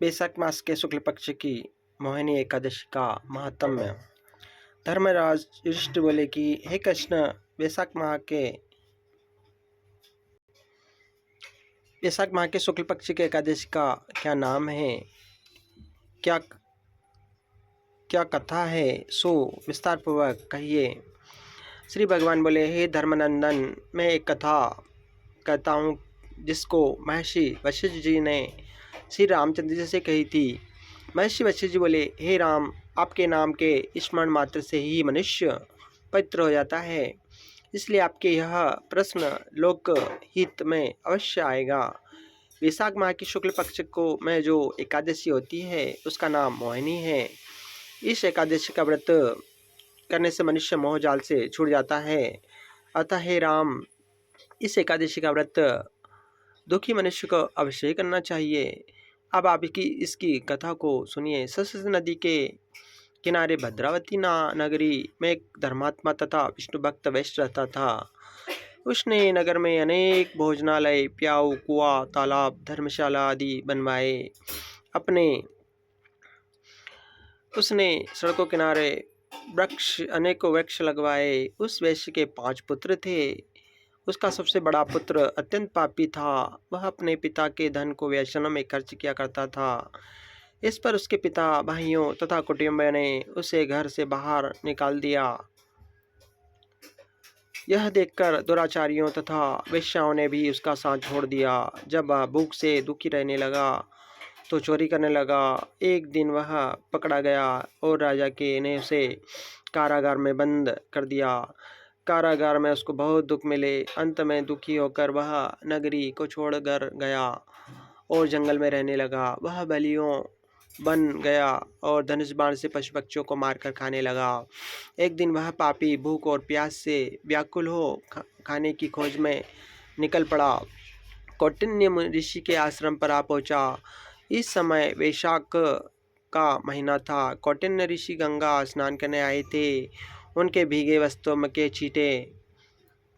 वैशाख मास के शुक्ल पक्ष की मोहिनी एकादशी का महात्म्य। धर्मराज युधिष्ठिर बोले कि हे कृष्ण, वैशाख माह के शुक्ल पक्ष के एकादशी का क्या नाम है, क्या क्या कथा है, सो विस्तार पूर्वक कहिए। श्री भगवान बोले, हे धर्मनंदन, मैं एक कथा कहता हूँ जिसको महर्षि वशिष्ठ जी ने श्री रामचंद्र जी से कही थी। महर्षि वशिष्ठ जी बोले, हे राम, आपके नाम के स्मरण मात्र से ही मनुष्य पवित्र हो जाता है, इसलिए आपके यह प्रश्न लोक हित में अवश्य आएगा। वैशाख माह की शुक्ल पक्ष को में जो एकादशी होती है उसका नाम मोहिनी है। इस एकादशी का व्रत करने से मनुष्य मोह जाल से छूट जाता है। अतः हे राम, इस एकादशी का व्रत दुखी मनुष्य को अवश्य करना चाहिए। अब आप इसकी कथा को सुनिए। सरस्वती नदी के किनारे भद्रावती नगरी में एक धर्मात्मा तथा विष्णु भक्त वैश्य रहता था। उसने नगर में अनेक भोजनालय, प्याऊ, कुआं, तालाब, धर्मशाला आदि बनवाए। उसने सड़कों किनारे अनेकों वृक्ष लगवाए। उस वैश्य के 5 पुत्र थे। उसका सबसे बड़ा पुत्र अत्यंत पापी था। वह अपने पिता के धन को व्यसनों में खर्च किया करता था। इस पर उसके पिता, भाइयों तथा कुटुंबियों ने उसे घर से बाहर निकाल दिया। यह देखकर दुराचारियों तथा वेश्याओं ने भी उसका साथ छोड़ दिया। जब वह भूख से दुखी रहने लगा तो चोरी करने लगा। एक दिन वह पकड़ा गया और राजा ने उसे कारागार में बंद कर दिया। कारागार में उसको बहुत दुख मिले। अंत में दुखी होकर वह नगरी को छोड़कर गया और जंगल में रहने लगा। वह बलियों बन गया और धनुष बाण से पशु पक्षियों को मारकर खाने लगा। एक दिन वह पापी भूख और प्यास से व्याकुल हो खाने की खोज में निकल पड़ा। कौटिन्य ऋषि के आश्रम पर आ पहुंचा। इस समय वैशाख का महीना था। कौटिन्य ऋषि गंगा स्नान करने आए थे। उनके भीगे वस्त्रों के छींटे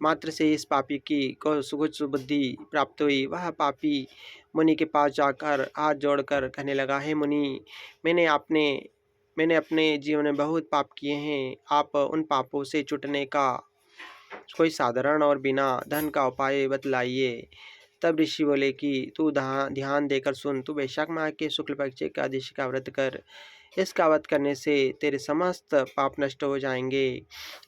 मात्र से इस पापी को सुकुच बुद्धि प्राप्त हुई। वह पापी मुनि के पास जाकर हाथ जोड़कर कहने लगा, हे मुनि, मैंने अपने जीवन में बहुत पाप किए हैं। आप उन पापों से छूटने का कोई साधारण और बिना धन का उपाय बतलाइए। तब ऋषि बोले कि तू ध्यान देकर सुन। तू वैशाख माह के शुक्ल पक्ष एकादशी का व्रत कर। इसका व्रत करने से तेरे समस्त पाप नष्ट हो जाएंगे।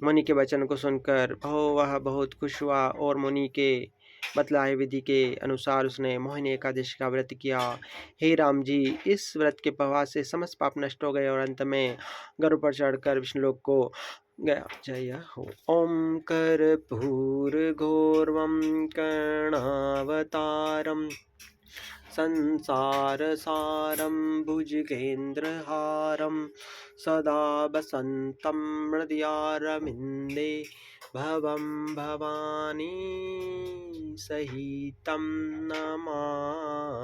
मुनि के वचन को सुनकर वह बहुत खुश हुआ और मुनि के बतलाए विधि के अनुसार उसने मोहिनी एकादशी का व्रत किया। हे राम जी, इस व्रत के प्रभाव से समस्त पाप नष्ट हो गए और अंत में गरुड़ पर चढ़कर विष्णुलोक को गया। जय हो। ओम कर्पूरघोरवं कर्णावतारम् संसारसारं भुजगेन्द्रहारं सदा वसन्तं हृदयारविन्दे भवं भवानी सहितं नमामि।